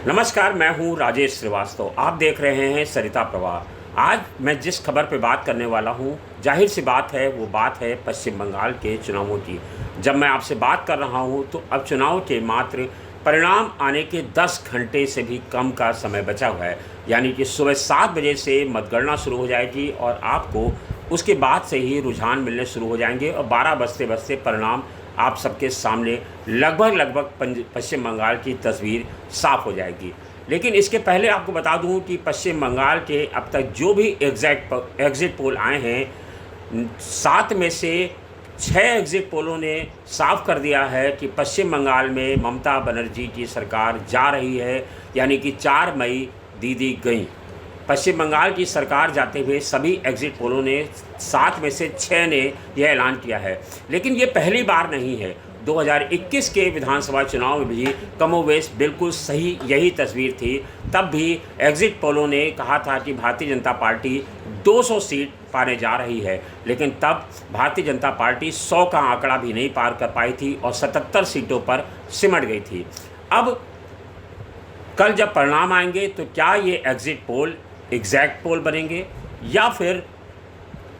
नमस्कार, मैं हूं राजेश श्रीवास्तव। आप देख रहे हैं सरिता प्रवाह। आज मैं जिस खबर पर बात करने वाला हूं, जाहिर सी बात है, वो बात है पश्चिम बंगाल के चुनावों की। जब मैं आपसे बात कर रहा हूं तो अब चुनाव के मात्र परिणाम आने के 10 घंटे से भी कम का समय बचा हुआ है। यानी कि सुबह 7 बजे से मतगणना शुरू हो जाएगी और आपको उसके बाद से ही रुझान मिलने शुरू हो जाएंगे और 12 बजते बजते परिणाम आप सबके सामने लगभग पश्चिम बंगाल की तस्वीर साफ हो जाएगी। लेकिन इसके पहले आपको बता दूं कि पश्चिम बंगाल के अब तक जो भी एग्ज़िट पोल आए हैं, 7 में से 6 एग्ज़िट पोलों ने साफ कर दिया है कि पश्चिम बंगाल में ममता बनर्जी की सरकार जा रही है। यानी कि 4 मई दीदी गई। पश्चिम बंगाल की सरकार जाते हुए सभी एग्ज़िट पोलों ने 7 में से 6 ने यह ऐलान किया है। लेकिन ये पहली बार नहीं है। 2021 के विधानसभा चुनाव में भी कमोवेश बिल्कुल सही यही तस्वीर थी। तब भी एग्ज़िट पोलों ने कहा था कि भारतीय जनता पार्टी 200 सीट पाने जा रही है, लेकिन तब भारतीय जनता पार्टी 100 का आंकड़ा भी नहीं पार कर पाई थी और 77 सीटों पर सिमट गई थी। अब कल जब परिणाम आएंगे तो क्या ये एग्ज़िट पोल एग्जैक्ट पोल बनेंगे, या फिर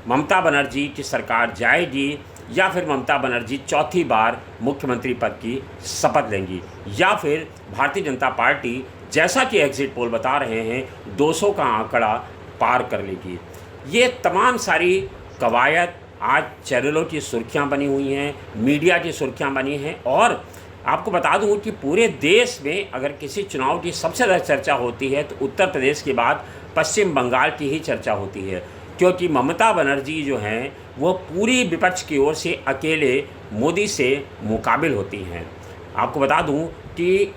ममता बनर्जी की सरकार जाएगी, या फिर ममता बनर्जी चौथी बार मुख्यमंत्री पद की शपथ लेंगी, या फिर भारतीय जनता पार्टी जैसा कि एग्ज़िट पोल बता रहे हैं 200 का आंकड़ा पार कर लेगी। ये तमाम सारी कवायद आज चैनलों की सुर्खियां बनी हुई हैं, मीडिया की सुर्खियां बनी हैं। और आपको बता दूं कि पूरे देश में अगर किसी चुनाव की सबसे ज़्यादा चर्चा होती है तो उत्तर प्रदेश के बाद पश्चिम बंगाल की ही चर्चा होती है, क्योंकि ममता बनर्जी जो हैं वो पूरी विपक्ष की ओर से अकेले मोदी से मुकाबिल होती हैं। आपको बता दूं कि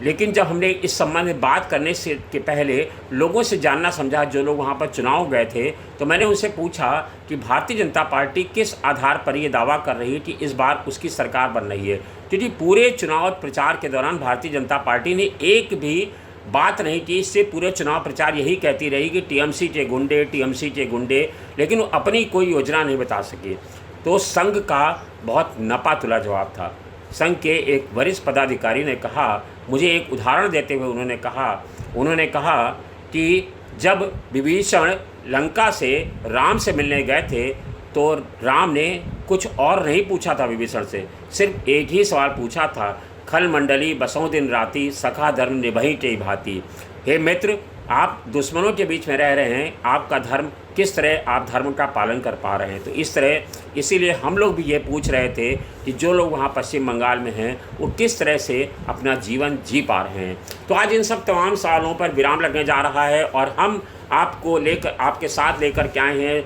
लेकिन जब हमने इस संबंध में बात करने से के पहले लोगों से जानना समझा, जो लोग वहाँ पर चुनाव गए थे, तो मैंने उनसे पूछा कि भारतीय जनता पार्टी किस आधार पर ये दावा कर रही है कि इस बार उसकी सरकार बन रही है। क्योंकि पूरे चुनाव प्रचार के दौरान भारतीय जनता पार्टी ने एक भी बात नहीं की। इससे पूरे चुनाव प्रचार यही कहती रही कि टीएमसी के गुंडे, लेकिन वो अपनी कोई योजना नहीं बता सके। तो संघ का बहुत नपा तुला जवाब था। संघ के एक वरिष्ठ पदाधिकारी ने कहा, मुझे एक उदाहरण देते हुए उन्होंने कहा कि जब विभीषण लंका से राम से मिलने गए थे तो राम ने कुछ और नहीं पूछा था विभीषण से, सिर्फ एक ही सवाल पूछा था, खल मंडली बसों दिन राती, सखा धर्म निभई के भांति। हे मित्र, आप दुश्मनों के बीच में रह रहे हैं, आपका धर्म किस तरह आप धर्म का पालन कर पा रहे हैं। तो इस तरह इसीलिए हम लोग भी ये पूछ रहे थे कि जो लोग वहाँ पश्चिम बंगाल में हैं वो किस तरह से अपना जीवन जी पा रहे हैं। तो आज इन सब तमाम सवालों पर विराम लगने जा रहा है और हम आपके साथ लेकर के आए हैं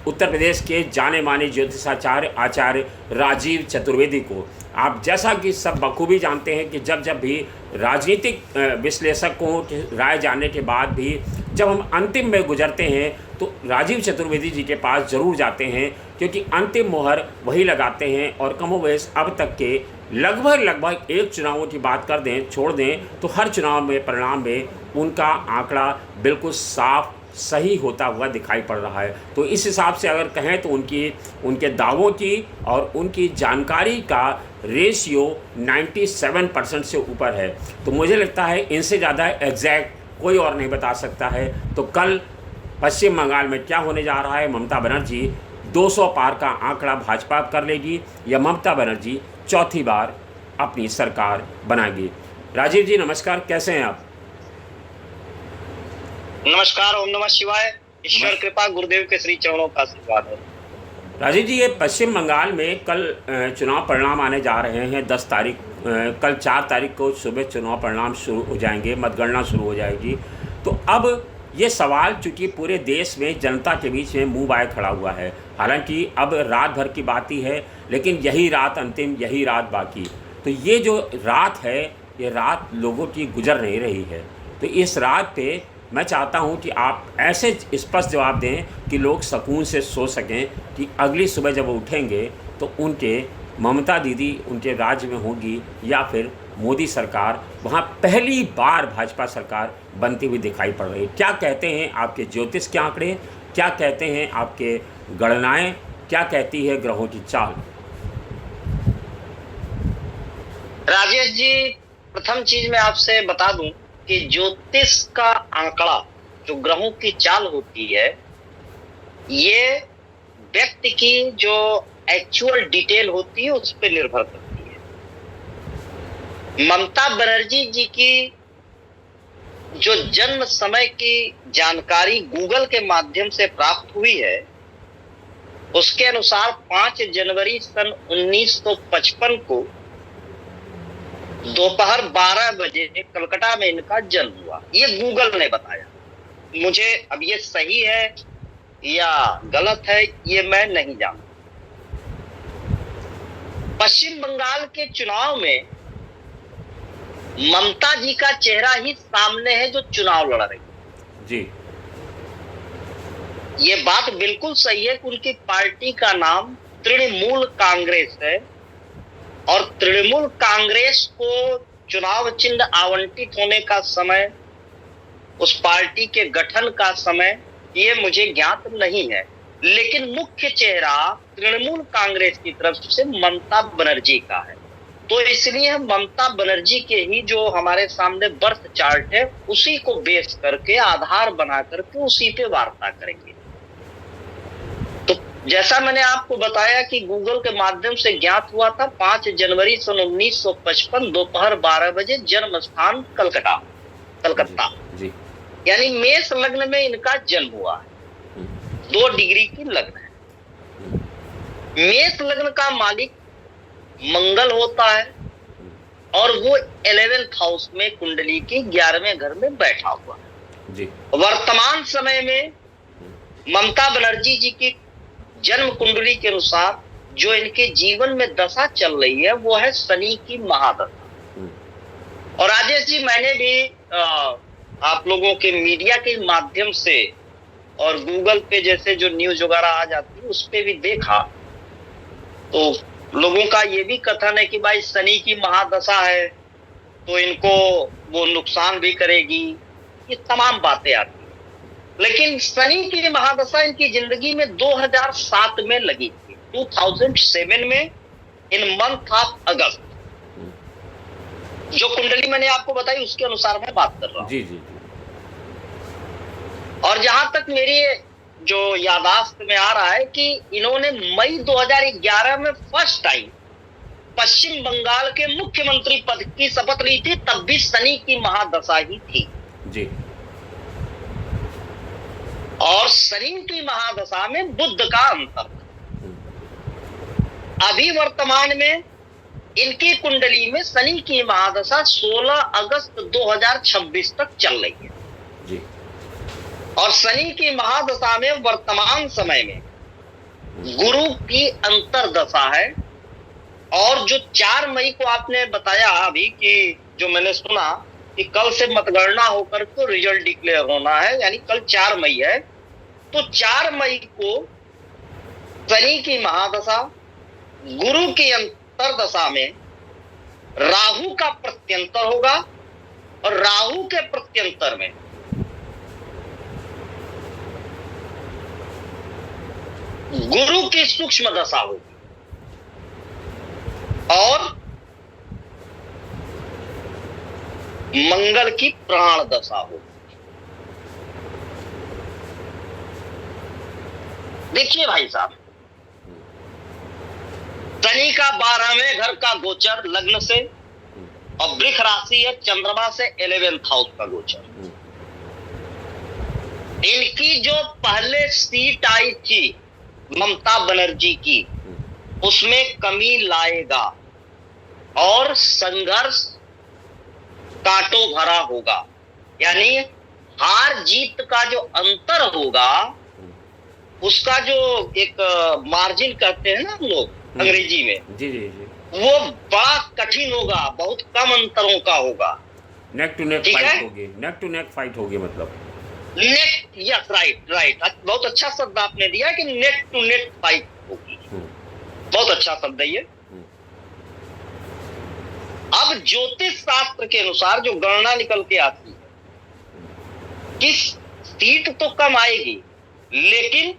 उत्तर प्रदेश के जाने माने ज्योतिषाचार्य आचार्य राजीव चतुर्वेदी को। आप जैसा कि सब बखूबी जानते हैं कि जब भी राजनीतिक विश्लेषकों की राय जानने के बाद भी जब हम अंतिम में गुजरते हैं तो राजीव चतुर्वेदी जी के पास ज़रूर जाते हैं, क्योंकि अंतिम मोहर वही लगाते हैं। और कमोवेश अब तक के लगभग एक चुनावों की बात छोड़ दें तो हर चुनाव में परिणाम में उनका आंकड़ा बिल्कुल साफ सही होता हुआ दिखाई पड़ रहा है। तो इस हिसाब से अगर कहें तो उनके दावों की और उनकी जानकारी का रेशियो 97% से ऊपर है। तो मुझे लगता है इनसे ज़्यादा एग्जैक्ट कोई और नहीं बता सकता है। तो कल पश्चिम बंगाल में क्या होने जा रहा है, ममता बनर्जी 200 पार का आंकड़ा भाजपा कर लेगी या ममता बनर्जी चौथी बार अपनी सरकार बनाएगी। राजीव जी नमस्कार, कैसे हैं आप? नमस्कार, ओम नमः शिवाय। ईश्वर कृपा, गुरुदेव के श्री चरणों का आशीर्वाद है। राजीव जी, ये पश्चिम बंगाल में कल चुनाव परिणाम आने जा रहे हैं 10 तारीख। कल 4 तारीख को सुबह चुनाव परिणाम शुरू हो जाएंगे, मतगणना शुरू हो जाएगी। तो अब ये सवाल चूँकि पूरे देश में जनता के बीच में मुँह बाए खड़ा हुआ है। हालांकि अब रात भर की बात ही है, लेकिन यही रात अंतिम, यही रात बाकी। तो ये जो रात है, ये रात लोगों की गुजर नहीं रही है। तो इस रात पे मैं चाहता हूं कि आप ऐसे स्पष्ट जवाब दें कि लोग सुकून से सो सकें कि अगली सुबह जब वो उठेंगे तो उनके ममता दीदी उनके राज्य में होगी या फिर मोदी सरकार वहाँ पहली बार भाजपा सरकार बनती हुई दिखाई पड़ रही है। क्या कहते हैं आपके ज्योतिष के आंकड़े, क्या कहते हैं आपके गणनाएं, क्या कहती है ग्रहों की चाल? राजेश जी, प्रथम चीज मैं आपसे बता दूं कि ज्योतिष का आंकड़ा, जो ग्रहों की चाल होती है, ये व्यक्ति की जो एक्चुअल डिटेल होती है उस पर निर्भर करती है। ममता बनर्जी जी की जो जन्म समय की जानकारी गूगल के माध्यम से प्राप्त हुई है, उसके अनुसार 5 जनवरी सन 1955 को दोपहर 12 बजे कलकत्ता में इनका जन्म हुआ। ये गूगल ने बताया। मुझे अब ये सही है या गलत है ये मैं नहीं जानता। पश्चिम बंगाल के चुनाव में ममता जी का चेहरा ही सामने है जो चुनाव लड़ रही है जी। ये बात बिल्कुल सही है कि उनकी पार्टी का नाम तृणमूल कांग्रेस है और तृणमूल कांग्रेस को चुनाव चिन्ह आवंटित होने का समय, उस पार्टी के गठन का समय, ये मुझे ज्ञात नहीं है। लेकिन मुख्य चेहरा तृणमूल कांग्रेस की तरफ से ममता बनर्जी का है, तो इसलिए हम ममता बनर्जी के ही जो हमारे सामने बर्थ चार्ट है उसी को बेस करके, आधार बना करके उसी पे वार्ता करेंगे। तो जैसा मैंने आपको बताया कि गूगल के माध्यम से ज्ञात हुआ था 5 जनवरी सन 1955 दोपहर 12 बजे, जन्म स्थान कलकत्ता जी। यानी मेष लग्न में इनका जन्म हुआ है। 2 डिग्री की लग्न है। मेष लग्न का मालिक मंगल होता है और वो 11th हाउस में कुंडली के 11वें घर में बैठा हुआ है जी। वर्तमान समय में ममता बनर्जी जी की जन्म कुंडली के अनुसार जो इनके जीवन में दशा चल रही है वो है शनि की महादशा। और राजेश जी, मैंने भी आप लोगों के मीडिया के माध्यम से और गूगल पे जैसे जो न्यूज वगैरह आ जाती है उस पे भी देखा, तो लोगों का ये भी कथन है कि भाई शनि की महादशा है तो इनको वो नुकसान भी करेगी, ये तमाम बातें आती हैं। लेकिन शनि की महादशा इनकी जिंदगी में 2007 में लगी थी, 2007 में इन मंथ ऑफ अगस्त। जो कुंडली मैंने आपको बताई उसके अनुसार मैं बात कर रहा हूं। जी जी जी। और जहां तक मेरी जो यादाश्त में आ रहा है कि इन्होंने मई 2011 में फर्स्ट टाइम पश्चिम बंगाल के मुख्यमंत्री पद की शपथ ली थी, तब भी शनि की महादशा ही थी जी। और शनि की महादशा में बुध का अंतर था। अभी वर्तमान में इनकी कुंडली में शनि की महादशा 16 अगस्त 2026 तक चल रही है जी। और शनि की महादशा में वर्तमान समय में गुरु की अंतरदशा है। और जो 4 मई को आपने बताया अभी कि जो मैंने सुना कि कल से मतगणना होकर के रिजल्ट डिक्लेयर होना है, यानी कल 4 मई है, तो 4 मई को शनि की महादशा, गुरु की अंतरदशा में राहु का प्रत्यंतर होगा और राहु के प्रत्यंतर में गुरु की सूक्ष्म दशा होगी और मंगल की प्राण दशा होगी। देखिए भाई साहब, शनि का 12वें घर का गोचर लग्न से और वृष राशि है चंद्रमा से 11th हाउस का गोचर। इनकी जो पहले सीट आई थी ममता बनर्जी की, उसमें कमी लाएगा और संघर्ष कांटो भरा होगा, यानी हार जीत का जो अंतर होगा उसका जो एक मार्जिन कहते हैं ना हम लोग अंग्रेजी में, जी जी जी, वो बड़ा कठिन होगा, बहुत कम अंतरों का होगा। नेक टू नेक फाइट होगी, नेक टू नेक फाइट होगी, मतलब नेक, यस, राइट राइट, बहुत अच्छा शब्द आपने दिया कि नेक टू नेक फाइट होगी। बहुत अच्छा शब्द है ये। अब ज्योतिष शास्त्र के अनुसार जो गणना निकल के आती है कि सीट तो कम आएगी, लेकिन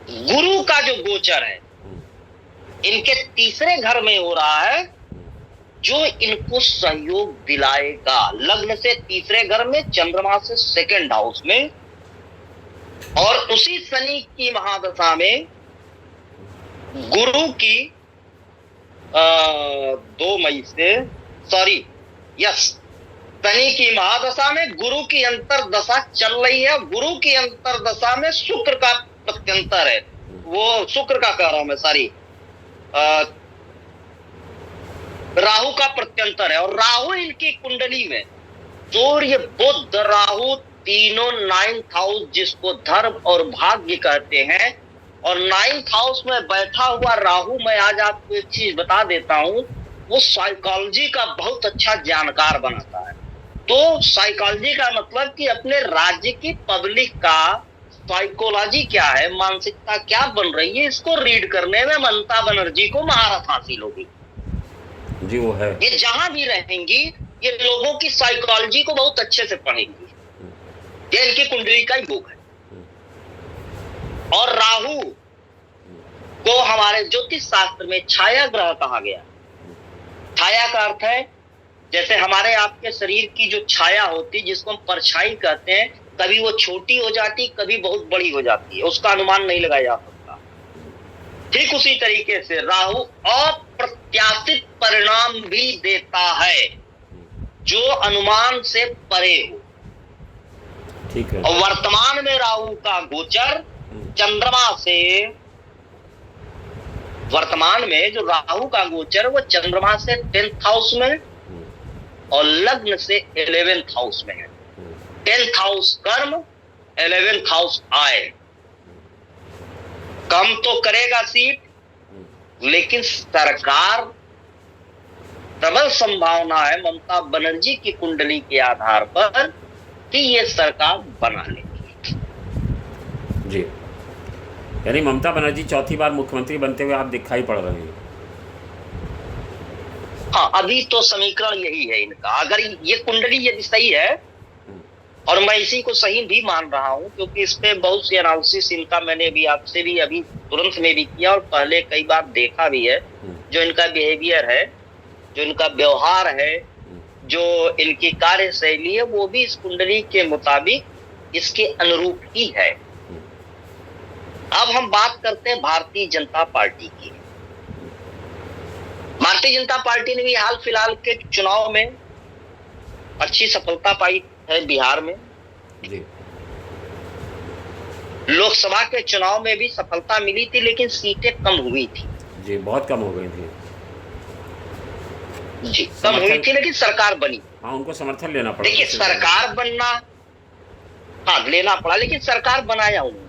गुरु का जो गोचर है इनके तीसरे घर में हो रहा है जो इनको सहयोग दिलाएगा। लग्न से तीसरे घर में, चंद्रमा से सेकंड हाउस में, और उसी शनि की महादशा में गुरु की 2 मई से, सॉरी यस, शनि की महादशा में गुरु की अंतरदशा चल रही है। गुरु की अंतरदशा में शुक्र का प्रत्यंतर है, वो शुक्र का कह रहा हूं मैं, सॉरी, राहु का प्रत्यंतर है। और राहु इनकी कुंडली में, सूर्य बुध राहु तीनों 9th हाउस, जिसको धर्म और भाग्य कहते हैं, और 9th हाउस में बैठा हुआ राहु, मैं आज आपको एक चीज बता देता हूं, वो साइकोलॉजी का बहुत अच्छा जानकार बनाता है। तो साइकोलॉजी का मतलब कि अपने राज्य की पब्लिक का साइकोलॉजी क्या है, मानसिकता क्या बन रही है, इसको रीड करने में ममता बनर्जी को महारत हासिल होगी। जी वो है। ये जहां भी रहेंगी, ये लोगों की साइकोलॉजी को बहुत अच्छे से पढ़ेंगी। ये इनकी कुंडली का योग है। और राहु को हमारे ज्योतिष शास्त्र में छाया ग्रह कहा गया। छाया का अर्थ है, जैसे हमारे आपके शरीर की जो छाया होती, जिसको हम परछाई कहते हैं, कभी वो छोटी हो जाती, कभी बहुत बड़ी हो जाती है, उसका अनुमान नहीं लगाया जा सकता। ठीक उसी तरीके से राहु अप्रत्याशित परिणाम भी देता है, जो अनुमान से परे हो। ठीक है। और वर्तमान में राहु का गोचर चंद्रमा से, वर्तमान में जो राहु का गोचर वो चंद्रमा से 10th हाउस में और लग्न से 11th हाउस में है। 10th हाउस कर्म, 11th हाउस आय। कम तो करेगा सीट, लेकिन सरकार, प्रबल संभावना है ममता बनर्जी की कुंडली के आधार पर कि ये सरकार बना लेगी। जी, यानी ममता बनर्जी चौथी बार मुख्यमंत्री बनते हुए आप दिखाई पड़ रहे हैं। हाँ, अभी तो समीकरण यही है इनका। अगर ये कुंडली यदि सही है, और मैं इसी को सही भी मान रहा हूं, क्योंकि इस पे बहुत सी एनालिसिस इनका मैंने भी आपसे भी अभी तुरंत में भी किया, और पहले कई बार देखा भी है। जो इनका बिहेवियर है, जो इनका व्यवहार है, जो इनकी कार्यशैली है, वो भी इस कुंडली के मुताबिक इसके अनुरूप ही है। अब हम बात करते हैं भारतीय जनता पार्टी की। भारतीय जनता पार्टी ने भी हाल फिलहाल के चुनाव में अच्छी सफलता पाई है बिहार में। जी। लोकसभा के चुनाव में भी सफलता मिली थी, लेकिन सीटें कम हुई थी। जी, बहुत कम हो गई थी। जी, कम हुई थी, लेकिन सरकार बनी। हाँ, उनको समर्थन लेना पड़ा। देखिए, सरकार बनना, हाँ लेना पड़ा, लेकिन सरकार बनाया उन्होंने।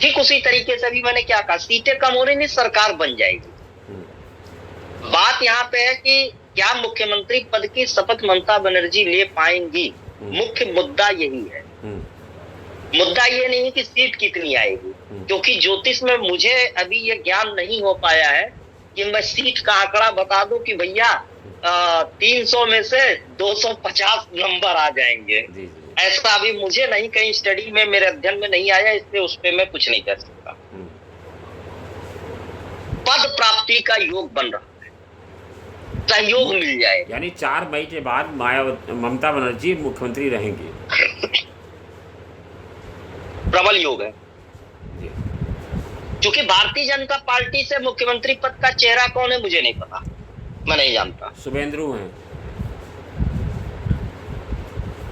ठीक उसी तरीके से अभी मैंने क्या कहा, सीटें कम हो रही नहीं, सरकार बन जाएगी। बात यहाँ पे है कि क्या मुख्यमंत्री पद की शपथ ममता बनर्जी ले पाएंगी। मुख्य मुद्दा यही है। मुद्दा ये नहीं है कि सीट कितनी आएगी, क्योंकि ज्योतिष में मुझे अभी ये ज्ञान नहीं हो पाया है कि मैं सीट का आंकड़ा बता दूं कि भैया 300 में से 250 नंबर आ जाएंगे। जी। ऐसा अभी मुझे नहीं, कहीं स्टडी में मेरे अध्ययन में नहीं आया, इसलिए उस पर मैं कुछ नहीं कर सकता। पद प्राप्ति का योग बन रहा है, सहयोग मिल जाए। यानी 4 मई के बाद ममता बनर्जी मुख्यमंत्री रहेंगी। प्रबल योग है, क्योंकि भारतीय जनता पार्टी से मुख्यमंत्री पद का चेहरा कौन है मुझे नहीं पता, मैं नहीं जानता। शुभेंदु हैं।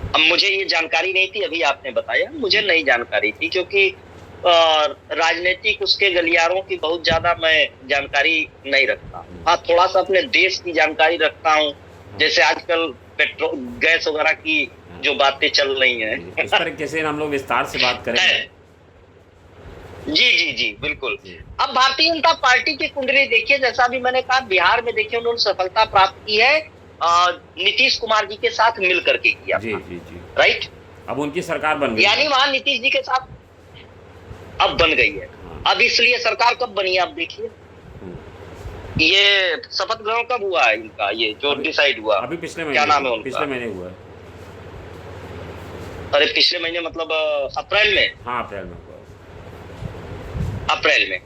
अब मुझे ये जानकारी नहीं थी, अभी आपने बताया, मुझे नहीं जानकारी थी, क्योंकि राजनीतिक उसके गलियारों की बहुत ज्यादा मैं जानकारी नहीं रखता। हाँ, थोड़ा सा अपने देश की जानकारी रखता हूँ, जैसे आजकल पेट्रोल गैस वगैरह की जो बातें चल रही हैं, इस पर कैसे हम लोग विस्तार से बात करेंगे। जी बिल्कुल। अब भारतीय जनता पार्टी की कुंडली देखिए, जैसा भी मैंने कहा, बिहार में देखिए उन्होंने सफलता प्राप्त की है, नीतीश कुमार जी के साथ मिल करके किया। जी। राइट, अब उनकी सरकार बन गई, यानी वहां नीतीश जी के साथ अब बन गई है। अब इसलिए सरकार कब बनी है आप देखिए, ये शपथ ग्रहण कब हुआ है इनका, ये जो डिसाइड हुआ अभी पिछले महीने, क्या नाम है उनका, पिछले महीने हुआ है। अरे पिछले महीने मतलब अप्रैल में। हाँ, अप्रैल में हुआ। अप्रैल में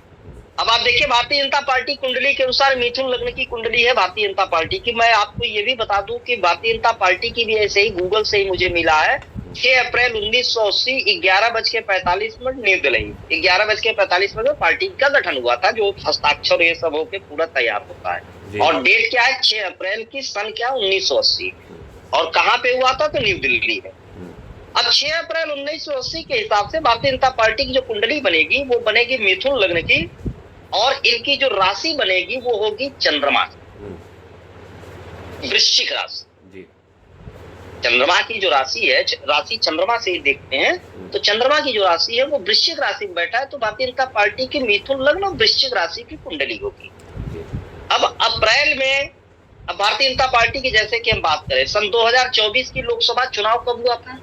अब आप देखिए, भारतीय जनता पार्टी कुंडली के अनुसार मिथुन लग्न की कुंडली है भारतीय जनता पार्टी की। मैं आपको ये भी बता दूं कि भारतीय जनता पार्टी की भी ऐसे ही गूगल से ही मुझे मिला है, 6 अप्रैल 1980 11:45 न्यू दिल्ली, 11:45 में पार्टी का गठन हुआ था, जो हस्ताक्षर ये सब होके पूरा तैयार होता है। और डेट क्या है, 6 अप्रैल की, सन क्या, 1980। और कहाँ पे हुआ था, तो न्यू दिल्ली में। अब 6 अप्रैल 1980 के हिसाब से भारतीय जनता पार्टी की जो कुंडली बनेगी वो बनेगी मिथुन लग्न की, और इनकी जो राशि बनेगी वो होगी चंद्रमा, वृश्चिक राशि। चंद्रमा की जो राशि है, राशि चंद्रमा से देखते हैं तो चंद्रमा की जो राशि है वो वृश्चिक राशि में बैठा है, तो भारतीय जनता पार्टी की मिथुन लग्न और वृश्चिक राशि की कुंडली होगी। अब अप्रैल में, अब भारतीय जनता पार्टी की जैसे कि हम बात करें, सन 2024 की लोकसभा चुनाव कब हुआ था?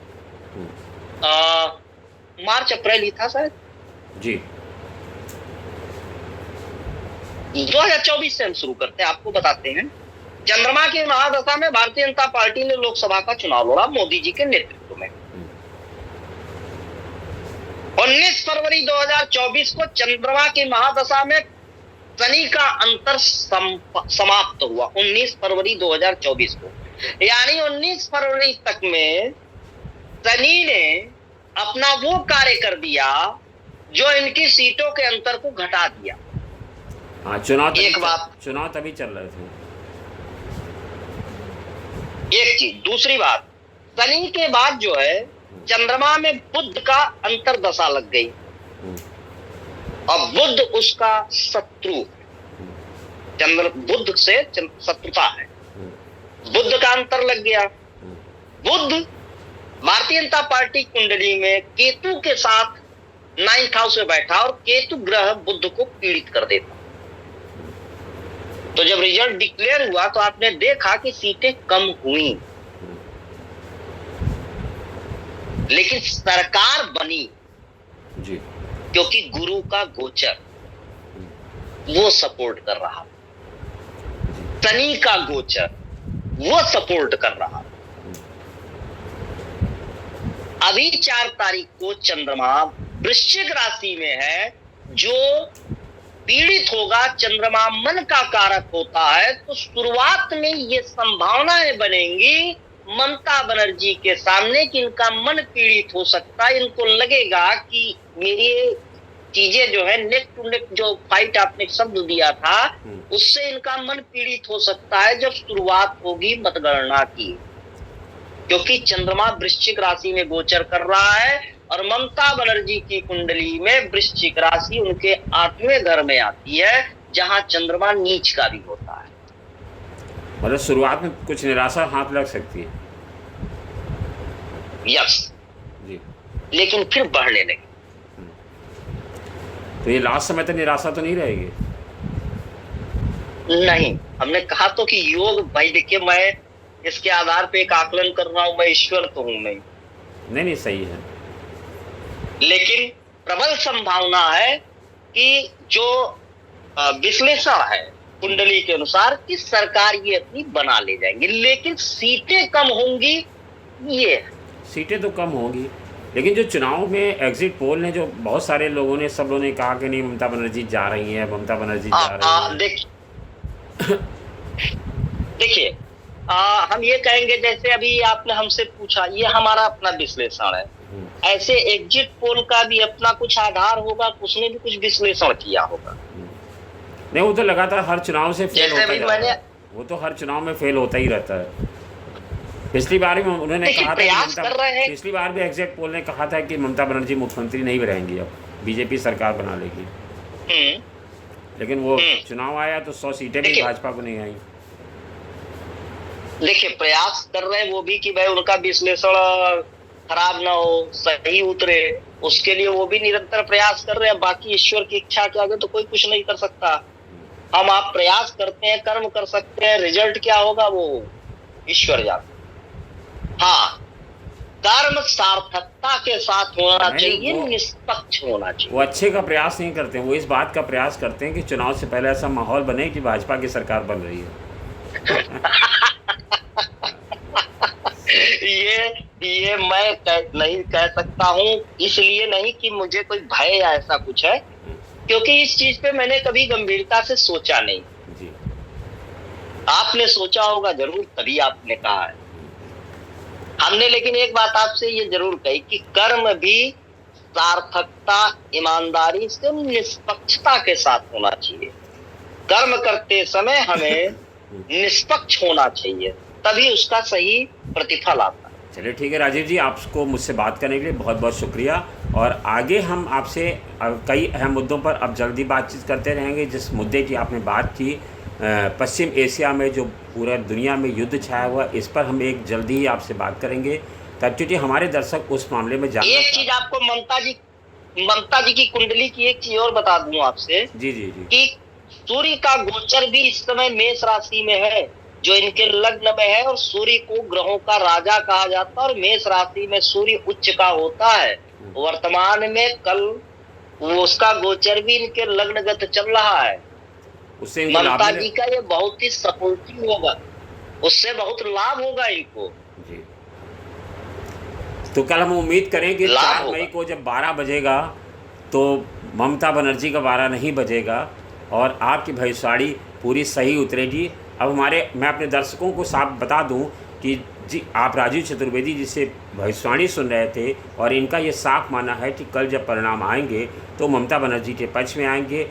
मार्च अप्रैल ही था शायद जी। 2024 से हम शुरू करते हैं, आपको बताते हैं। चंद्रमा की महादशा में भारतीय जनता पार्टी ने लोकसभा का चुनाव लड़ा मोदी जी के नेतृत्व में। 19 फरवरी 2024 को चंद्रमा की महादशा में शनि का अंतर समाप्त हुआ, 19 फरवरी 2024 को। यानी 19 फरवरी तक में शनि ने अपना वो कार्य कर दिया जो इनकी सीटों के अंतर को घटा दिया। हाँ, चुनाव तभी चल रहे थे। एक चीज, दूसरी बात, शनि के बाद जो है चंद्रमा में बुध का अंतर दशा लग गई, और बुध उसका शत्रु, बुध से शत्रुता है, बुध का अंतर लग गया। बुध भारतीय जनता पार्टी कुंडली में केतु के साथ 9th हाउस में बैठा, और केतु ग्रह बुध को पीड़ित कर देता। तो जब रिजल्ट डिक्लेयर हुआ तो आपने देखा कि सीटें कम हुई, लेकिन सरकार बनी जी, क्योंकि गुरु का गोचर वो सपोर्ट कर रहा, शनि का गोचर वो सपोर्ट कर रहा। अभी 4 तारीख को चंद्रमा वृश्चिक राशि में है, जो पीड़ित होगा। चंद्रमा मन का कारक होता है, तो शुरुआत में ये संभावनाएं बनेंगी ममता बनर्जी के सामने कि इनका मन पीड़ित हो सकता है। इनको लगेगा कि मेरी चीजें जो है, नेक टू नेक जो फाइट आपने शब्द दिया था, उससे इनका मन पीड़ित हो सकता है जब शुरुआत होगी मतगणना की, क्योंकि चंद्रमा वृश्चिक राशि में गोचर कर रहा है, और ममता बनर्जी की कुंडली में वृश्चिक राशि उनके 8वें घर में आती है, जहां चंद्रमा नीच का भी होता है। मतलब शुरुआत में कुछ निराशा हाथ लग सकती है। यस जी, लेकिन फिर बढ़ने लगी। तो ये लास्ट समय तक निराशा तो नहीं रहेगी? नहीं, हमने कहा तो कि योग, भाई देखिए, मैं इसके आधार पे एक आकलन कर रहा हूं, मैं ईश्वर तो हूं नहीं, सही है। लेकिन प्रबल संभावना है कि जो विश्लेषण है कुंडली के अनुसार कि सरकार ये अपनी बना ले जाएंगे, लेकिन सीटें कम होंगी। ये सीटें तो कम होंगी, लेकिन जो चुनाव में एग्जिट पोल ने, जो बहुत सारे लोगों ने, सब लोगों ने कहा कि नहीं ममता बनर्जी जा रही है, ममता बनर्जी जा रही है। देखिए, हम ये कहेंगे, जैसे अभी आपने हमसे पूछा, ये हमारा अपना विश्लेषण है। ऐसे एग्जिट पोल का भी अपना कुछ आधार होगा, उसने भी कुछ विश्लेषण किया होगा। नहीं, वो तो लगातार हर चुनाव से फेल होता ही रहता है। वो तो हर चुनाव में फेल होता ही रहता है। पिछली बार भी उन्होंने कहा था, पिछली बार भी एग्जिट पोल ने कहा था कि ममता बनर्जी मुख्यमंत्री नहीं रहेंगी, अब बीजेपी सरकार बना लेगी। लेकिन वो चुनाव आया तो 100 सीटें भी भाजपा को नहीं आई। देखिए, प्रयास कर रहे हैं वो भी कि भाई उनका विश्लेषण खराब ना हो, सही उतरे, उसके लिए वो भी निरंतर प्रयास कर रहे हैं। बाकी ईश्वर की इच्छा के आगे तो कोई कुछ नहीं कर सकता। हम आप प्रयास करते हैं, कर्म कर सकते हैं, रिजल्ट क्या होगा वो ईश्वर जानता। हाँ, कर्म सार्थकता के साथ होना चाहिए, निष्पक्ष होना चाहिए। वो अच्छे का प्रयास नहीं करते हैं, वो इस बात का प्रयास करते हैं कि चुनाव से पहले ऐसा माहौल बने कि भाजपा की सरकार बन रही है। ये मैं नहीं कह सकता हूँ, इसलिए नहीं कि मुझे कोई भय या ऐसा कुछ है, क्योंकि इस चीज पे मैंने कभी गंभीरता से सोचा नहीं। जी। आपने सोचा होगा जरूर, तभी आपने कहा है। हमने लेकिन एक बात आपसे ये जरूर कही कि कर्म भी सार्थकता, ईमानदारी से, निष्पक्षता के साथ होना चाहिए। कर्म करते समय हमें निष्पक्ष होना चाहिए, तभी उसका सही प्रतिफल आता है। चलिए ठीक है राजीव जी, आपको मुझसे बात करने के लिए बहुत बहुत शुक्रिया। और आगे हम आपसे कई अहम मुद्दों पर अब जल्दी बातचीत करते रहेंगे। जिस मुद्दे की आपने बात की, पश्चिम एशिया में जो पूरा दुनिया में युद्ध छाया हुआ, इस पर हम एक जल्दी ही आपसे बात करेंगे। तब चूँकि हमारे दर्शक उस मामले में जानना एक चीज आपको ममता जी की कुंडली की एक चीज और बता दूं आपसे। जी जी जी। कि सूर्य का गोचर भी इस समय मेष राशि में है, जो इनके लग्न में है, और सूर्य को ग्रहों का राजा कहा जाता है, और मेष राशि में सूर्य उच्च का होता है। वर्तमान में कल वो उसका गोचर भी इनके लग्नगत चल रहा है। उससे इनको लाभ ममता मिले। जी का ये बहुत ही सपोर्टिव होगा, उससे बहुत लाभ होगा इनको जी। तो कल हम उम्मीद करें कि लाभ 4 मई को जब 12 बजेगा तो ममता बनर्जी का 12 नहीं बजेगा और आपकी भविष्यवाणी पूरी सही उतरेगी। अब मैं अपने दर्शकों को साफ बता दूं कि जी, आप राजीव चतुर्वेदी जी से भविष्यवाणी सुन रहे थे और इनका ये साफ मानना है कि कल जब परिणाम आएंगे तो ममता बनर्जी के पक्ष में आएंगे।